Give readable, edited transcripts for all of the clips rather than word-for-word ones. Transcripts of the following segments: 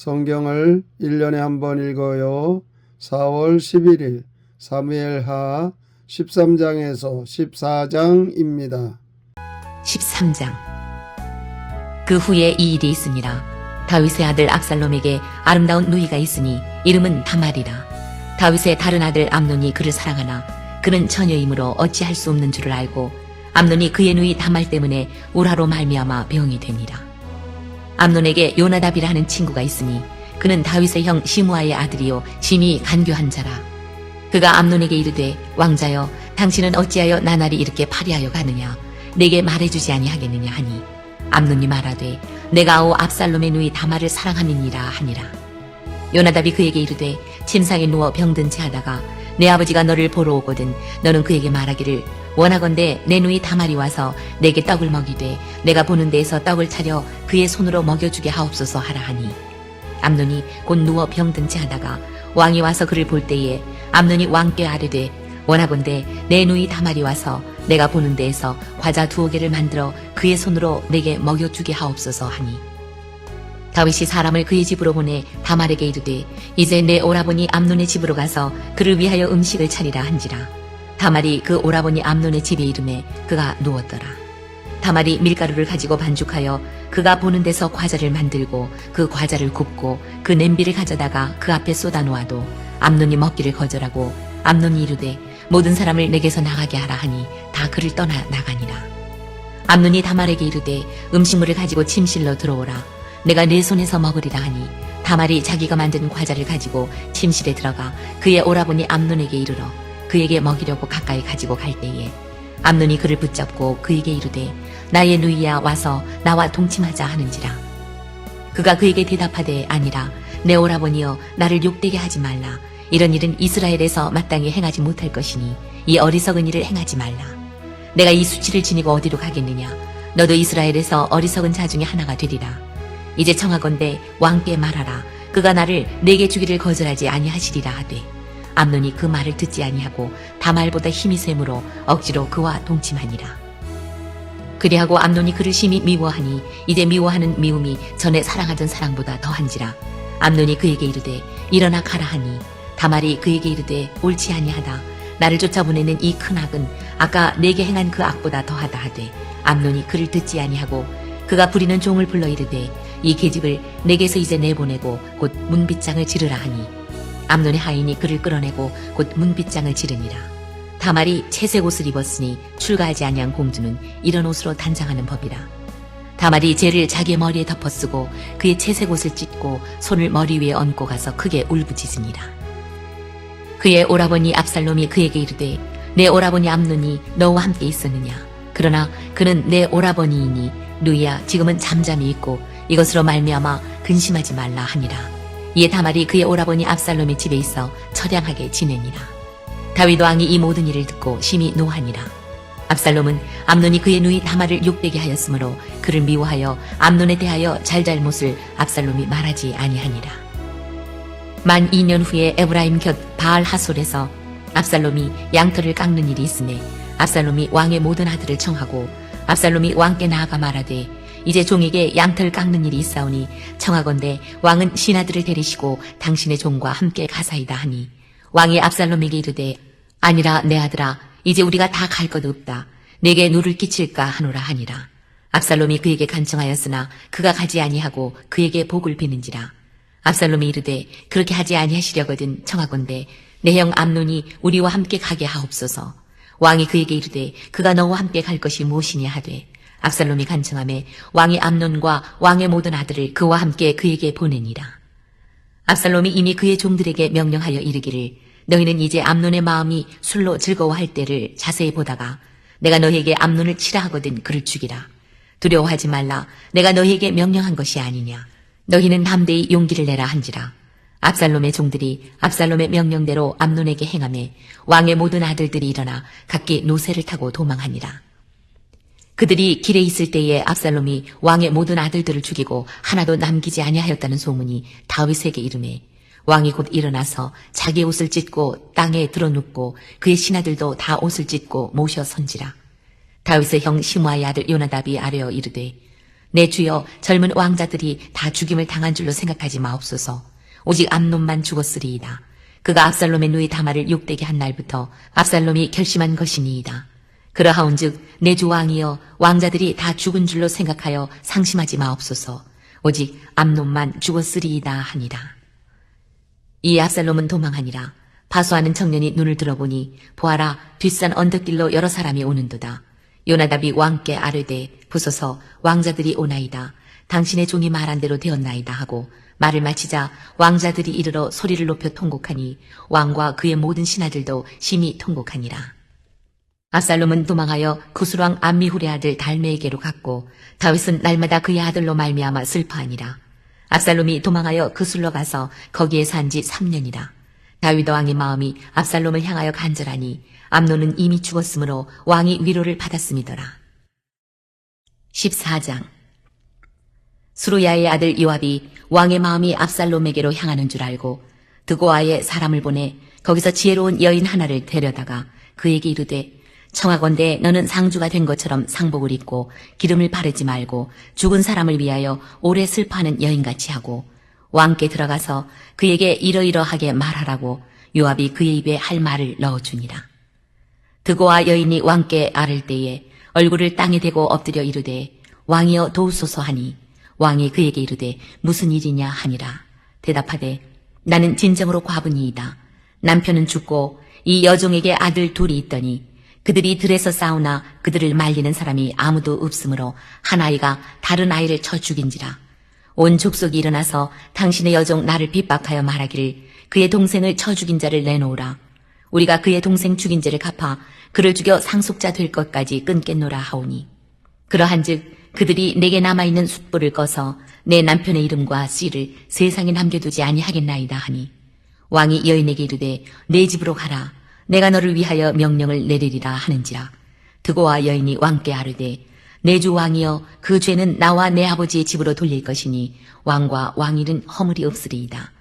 성경을 1년에 한 번 읽어요. 4월 11일 사무엘하 13장에서 14장입니다. 13장. 그 후에 이 일이 있으니라. 다윗의 아들 압살롬에게 아름다운 누이가 있으니 이름은 다말이라. 다윗의 다른 아들 암논이 그를 사랑하나 그는 처녀이므로 어찌할 수 없는 줄을 알고 암논이 그의 누이 다말 때문에 우라로 말미암아 병이 됩니다. 암논에게 요나답이라 하는 친구가 있으니 그는 다윗의 형 시므아의 아들이요 심히 간교한 자라. 그가 암논에게 이르되 왕자여 당신은 어찌하여 나날이 이렇게 파리하여 가느냐 내게 말해주지 아니하겠느냐 하니 암논이 말하되 내가 아오 압살롬의 누이 다말을 사랑함이니라 하니라. 요나답이 그에게 이르되 침상에 누워 병든 채 하다가 내 아버지가 너를 보러 오거든 너는 그에게 말하기를 원하건대 내 누이 다말이 와서 내게 떡을 먹이되 내가 보는 데에서 떡을 차려 그의 손으로 먹여주게 하옵소서 하라 하니 암논이 곧 누워 병든 채 하다가 왕이 와서 그를 볼 때에 암논이 왕께 아뢰되 원하건대 내 누이 다말이 와서 내가 보는 데에서 과자 2개를 만들어 그의 손으로 내게 먹여주게 하옵소서 하니 다윗이 사람을 그의 집으로 보내 다말에게 이르되 이제 내 오라버니 암논의 집으로 가서 그를 위하여 음식을 차리라 한지라. 다말이 그 오라버니 암논의 집에 이르매 그가 누웠더라. 다말이 밀가루를 가지고 반죽하여 그가 보는 데서 과자를 만들고 그 과자를 굽고 그 냄비를 가져다가 그 앞에 쏟아 놓아도 암논이 먹기를 거절하고 암논이 이르되 모든 사람을 내게서 나가게 하라 하니 다 그를 떠나 나가니라. 암논이 다말에게 이르되 음식물을 가지고 침실로 들어오라. 내가 내 손에서 먹으리라 하니 다말이 자기가 만든 과자를 가지고 침실에 들어가 그의 오라버니 암논에게 이르러 그에게 먹이려고 가까이 가지고 갈 때에 암논이 그를 붙잡고 그에게 이르되 나의 누이야 와서 나와 동침하자 하는지라. 그가 그에게 대답하되 아니라 내 오라버니여 나를 욕되게 하지 말라. 이런 일은 이스라엘에서 마땅히 행하지 못할 것이니 이 어리석은 일을 행하지 말라. 내가 이 수치를 지니고 어디로 가겠느냐. 너도 이스라엘에서 어리석은 자 중에 하나가 되리라. 이제 청하건대 왕께 말하라. 그가 나를 내게 주기를 거절하지 아니하시리라 하되 암논이 그 말을 듣지 아니하고 다말보다 힘이 셈으로 억지로 그와 동침하니라. 그리하고 암논이 그를 심히 미워하니 이제 미워하는 미움이 전에 사랑하던 사랑보다 더한지라. 암논이 그에게 이르되 일어나 가라 하니 다말이 그에게 이르되 옳지 아니하다. 나를 쫓아보내는 이 큰 악은 아까 내게 행한 그 악보다 더하다 하되 암논이 그를 듣지 아니하고 그가 부리는 종을 불러 이르되 이 계집을 내게서 이제 내보내고 곧 문빗장을 지르라 하니 암논의 하인이 그를 끌어내고 곧 문빗장을 지르니라. 다말이 채색 옷을 입었으니 출가하지 아니한 공주는 이런 옷으로 단장하는 법이라. 다말이 재를 자기의 머리에 덮어쓰고 그의 채색 옷을 찢고 손을 머리 위에 얹고 가서 크게 울부짖으니라. 그의 오라버니 압살롬이 그에게 이르되 내 오라버니 암논이 너와 함께 있었느냐. 그러나 그는 내 오라버니이니 누이야 지금은 잠잠히 있고 이것으로 말미암아 근심하지 말라 하니라. 이에 다말이 그의 오라버니 압살롬의 집에 있어 처량하게 지내니라. 다윗 왕이 이 모든 일을 듣고 심히 노하니라. 압살롬은 암논이 그의 누이 다말을 욕되게 하였으므로 그를 미워하여 암논에 대하여 잘잘못을 압살롬이 말하지 아니하니라. 만 2년 후에 에브라임 곁 바알 하솔에서 압살롬이 양털을 깎는 일이 있음에 압살롬이 왕의 모든 아들을 청하고 압살롬이 왕께 나아가 말하되 이제 종에게 양털 깎는 일이 있사오니 청하건대 왕은 신하들을 데리시고 당신의 종과 함께 가사이다 하니 왕이 압살롬에게 이르되 아니라 내 아들아 이제 우리가 다 갈 것 없다. 내게 누를 끼칠까 하노라 하니라. 압살롬이 그에게 간청하였으나 그가 가지 아니하고 그에게 복을 비는지라. 압살롬이 이르되 그렇게 하지 아니하시려거든 청하건대 내 형 암논이 우리와 함께 가게 하옵소서. 왕이 그에게 이르되 그가 너와 함께 갈 것이 무엇이냐 하되 압살롬이 간청하매 왕이 암논과 왕의 모든 아들을 그와 함께 그에게 보내니라. 압살롬이 이미 그의 종들에게 명령하여 이르기를 너희는 이제 암논의 마음이 술로 즐거워할 때를 자세히 보다가 내가 너희에게 암논을 치라 하거든 그를 죽이라. 두려워하지 말라. 내가 너희에게 명령한 것이 아니냐. 너희는 담대히 용기를 내라 한지라. 압살롬의 종들이 압살롬의 명령대로 암논에게 행하매 왕의 모든 아들들이 일어나 각기 노새를 타고 도망하니라. 그들이 길에 있을 때에 압살롬이 왕의 모든 아들들을 죽이고 하나도 남기지 아니하였다는 소문이 다윗에게 이르매 왕이 곧 일어나서 자기 옷을 찢고 땅에 드러눕고 그의 신하들도 다 옷을 찢고 모셔 선지라. 다윗의 형 시므아의 아들 요나답이 아뢰어 이르되 내 주여, 젊은 왕자들이 다 죽임을 당한 줄로 생각하지 마옵소서. 오직 암논만 죽었으리이다. 그가 압살롬의 누이 다말을 욕되게 한 날부터 압살롬이 결심한 것이니이다. 그러하온즉 내 주 왕이여, 왕자들이 다 죽은 줄로 생각하여 상심하지 마옵소서. 오직 암논만 죽었으리이다 하니라. 이 압살롬은 도망하니라. 바소하는 청년이 눈을 들어보니 보아라, 뒷산 언덕길로 여러 사람이 오는도다. 요나답이 왕께 아뢰되 보소서, 왕자들이 오나이다. 당신의 종이 말한 대로 되었나이다 하고 말을 마치자 왕자들이 이르러 소리를 높여 통곡하니 왕과 그의 모든 신하들도 심히 통곡하니라. 압살롬은 도망하여 구술왕 암미훌의 아들 달메에게로 갔고 다윗은 날마다 그의 아들로 말미암아 슬퍼하니라. 압살롬이 도망하여 그술로 가서 거기에 산 지 3년이라. 다윗 왕의 마음이 압살롬을 향하여 간절하니 암논은 이미 죽었으므로 왕이 위로를 받았음이더라. 14장. 수루야의 아들 요압이 왕의 마음이 압살롬에게로 향하는 줄 알고 드고아에 사람을 보내 거기서 지혜로운 여인 하나를 데려다가 그에게 이르되 청하건대 너는 상주가 된 것처럼 상복을 입고 기름을 바르지 말고 죽은 사람을 위하여 오래 슬퍼하는 여인같이 하고 왕께 들어가서 그에게 이러이러하게 말하라고 요압이 그의 입에 할 말을 넣어주니라. 드고아 여인이 왕께 아를 때에 얼굴을 땅에 대고 엎드려 이르되 왕이여 도우소서 하니 왕이 그에게 이르되 무슨 일이냐 하니라. 대답하되 나는 진정으로 과부니이다. 남편은 죽고 이 여종에게 아들 둘이 있더니 그들이 들에서 싸우나 그들을 말리는 사람이 아무도 없으므로 한 아이가 다른 아이를 쳐 죽인지라. 온 족속이 일어나서 당신의 여종 나를 핍박하여 말하기를 그의 동생을 쳐 죽인 자를 내놓으라. 우리가 그의 동생 죽인 죄를 갚아 그를 죽여 상속자 될 것까지 끊겠노라 하오니 그러한즉 그들이 내게 남아있는 숯불을 꺼서 내 남편의 이름과 씨를 세상에 남겨두지 아니하겠나이다 하니 왕이 여인에게 이르되 내 집으로 가라. 내가 너를 위하여 명령을 내리리라 하는지라. 드고와 여인이 왕께 아뢰되 내 주 왕이여, 그 죄는 나와 내 아버지의 집으로 돌릴 것이니 왕과 왕일은 허물이 없으리이다.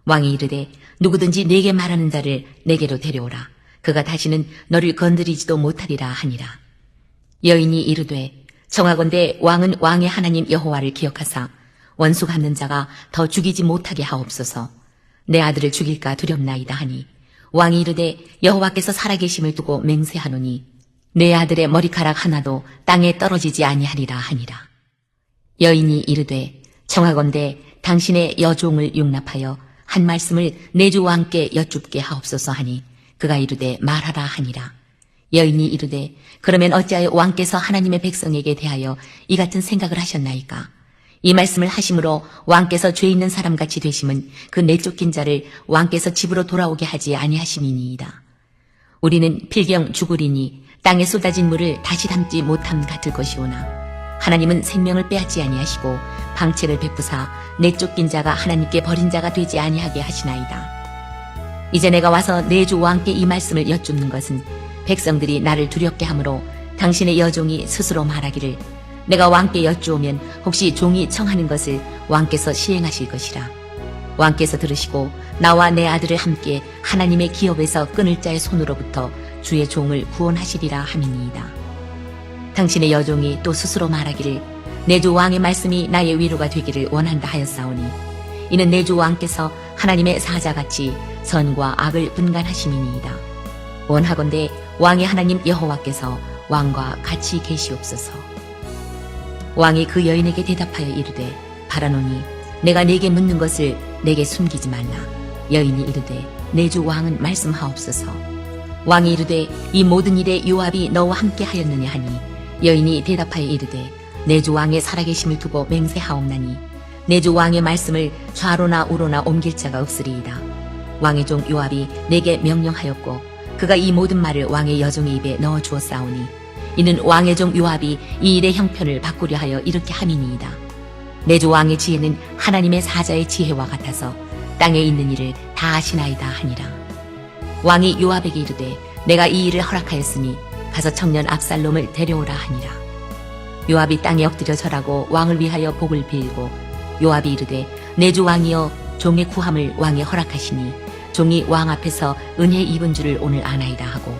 왕이 이르되 누구든지 내게 말하는 자를 내게로 데려오라. 그가 다시는 너를 건드리지도 못하리라 하니라. 여인이 이르되 청하건대 왕은 왕의 하나님 여호와를 기억하사 원수 갚는 자가 더 죽이지 못하게 하옵소서. 내 아들을 죽일까 두렵나이다 하니 왕이 이르되 여호와께서 살아계심을 두고 맹세하노니 내 아들의 머리카락 하나도 땅에 떨어지지 아니하리라 하니라. 여인이 이르되 청하건대 당신의 여종을 용납하여 한 말씀을 내 주 왕께 여쭙게 하옵소서 하니 그가 이르되 말하라 하니라. 여인이 이르되 그러면 어찌하여 왕께서 하나님의 백성에게 대하여 이 같은 생각을 하셨나이까? 이 말씀을 하심으로 왕께서 죄 있는 사람같이 되심은 그 내쫓긴 자를 왕께서 집으로 돌아오게 하지 아니하심이니이다. 우리는 필경 죽으리니 땅에 쏟아진 물을 다시 담지 못함 같을 것이오나 하나님은 생명을 빼앗지 아니하시고 방책을 베푸사 내쫓긴 자가 하나님께 버린 자가 되지 아니하게 하시나이다. 이제 내가 와서 내 주 왕께 이 말씀을 여쭙는 것은 백성들이 나를 두렵게 하므로 당신의 여종이 스스로 말하기를 내가 왕께 여쭈오면 혹시 종이 청하는 것을 왕께서 시행하실 것이라. 왕께서 들으시고 나와 내 아들을 함께 하나님의 기업에서 끊을 자의 손으로부터 주의 종을 구원하시리라 함이니이다. 당신의 여종이 또 스스로 말하기를 내 주 왕의 말씀이 나의 위로가 되기를 원한다 하였사오니 이는 내 주 왕께서 하나님의 사자같이 선과 악을 분간하심이니이다. 원하건대 왕의 하나님 여호와께서 왕과 같이 계시옵소서. 왕이 그 여인에게 대답하여 이르되 바라노니 내가 네게 묻는 것을 내게 숨기지 말라. 여인이 이르되 내 주 왕은 말씀하옵소서. 왕이 이르되 이 모든 일에 요압이 너와 함께 하였느냐 하니 여인이 대답하여 이르되 내 주 왕의 살아계심을 두고 맹세하옵나니 내 주 왕의 말씀을 좌로나 우로나 옮길 자가 없으리이다. 왕의 종 요압이 내게 명령하였고 그가 이 모든 말을 왕의 여종의 입에 넣어 주었사오니 이는 왕의 종 요압이 이 일의 형편을 바꾸려 하여 이렇게 함이니이다. 내 주 왕의 지혜는 하나님의 사자의 지혜와 같아서 땅에 있는 일을 다 아시나이다 하니라. 왕이 요압에게 이르되 내가 이 일을 허락하였으니 가서 청년 압살롬을 데려오라 하니라. 요압이 땅에 엎드려 절하고 왕을 위하여 복을 빌고 요압이 이르되 내 주 왕이여, 종의 구함을 왕이 허락하시니 종이 왕 앞에서 은혜 입은 줄을 오늘 아나이다 하고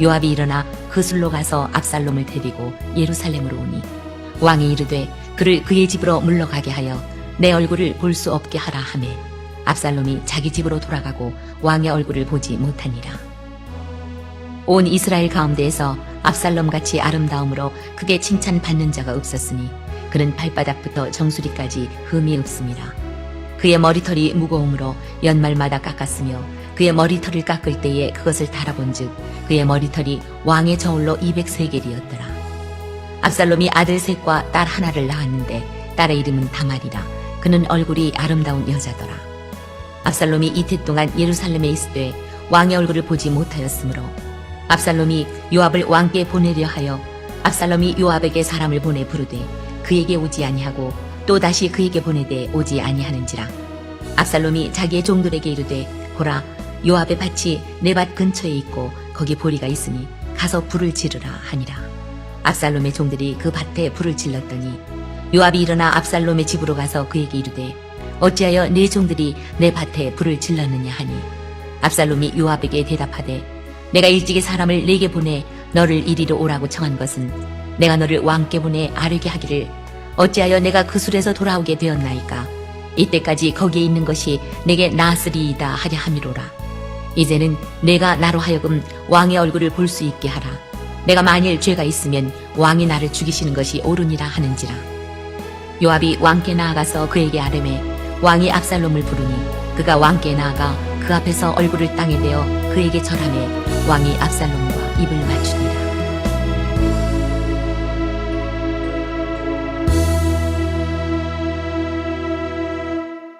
요압이 일어나 그술로 가서 압살롬을 데리고 예루살렘으로 오니 왕이 이르되 그를 그의 집으로 물러가게 하여 내 얼굴을 볼 수 없게 하라 하매 압살롬이 자기 집으로 돌아가고 왕의 얼굴을 보지 못하니라. 온 이스라엘 가운데에서 압살롬같이 아름다움으로 크게 칭찬받는 자가 없었으니 그는 발바닥부터 정수리까지 흠이 없습니다. 그의 머리털이 무거움으로 연말마다 깎았으며 그의 머리털을 깎을 때에 그것을 달아본즉 그의 머리털이 왕의 저울로 200세겔이었더라. 압살롬이 아들 셋과 딸 하나를 낳았는데 딸의 이름은 다말이라. 그는 얼굴이 아름다운 여자더라. 압살롬이 이태 동안 예루살렘에 있으되 왕의 얼굴을 보지 못하였으므로 압살롬이 요압을 왕께 보내려 하여 압살롬이 요압에게 사람을 보내 부르되 그에게 오지 아니하고 또 다시 그에게 보내되 오지 아니하는지라. 압살롬이 자기의 종들에게 이르되 보라 요압의 밭이 내 밭 근처에 있고 거기 보리가 있으니 가서 불을 지르라 하니라. 압살롬의 종들이 그 밭에 불을 질렀더니 요압이 일어나 압살롬의 집으로 가서 그에게 이르되 어찌하여 네 종들이 내 밭에 불을 질렀느냐 하니 압살롬이 요압에게 대답하되 내가 일찍이 사람을 네게 보내 너를 이리로 오라고 청한 것은 내가 너를 왕께 보내 아뢰게 하기를 어찌하여 내가 그 술에서 돌아오게 되었나이까. 이때까지 거기에 있는 것이 내게 나으리이다 하려 함이로라. 이제는 내가 나로 하여금 왕의 얼굴을 볼 수 있게 하라. 내가 만일 죄가 있으면 왕이 나를 죽이시는 것이 옳으니라 하는지라. 요압이 왕께 나아가서 그에게 아뢰매 왕이 압살롬을 부르니 그가 왕께 나아가 그 앞에서 얼굴을 땅에 대어 그에게 절하매 왕이 압살롬과 입을 맞추니라.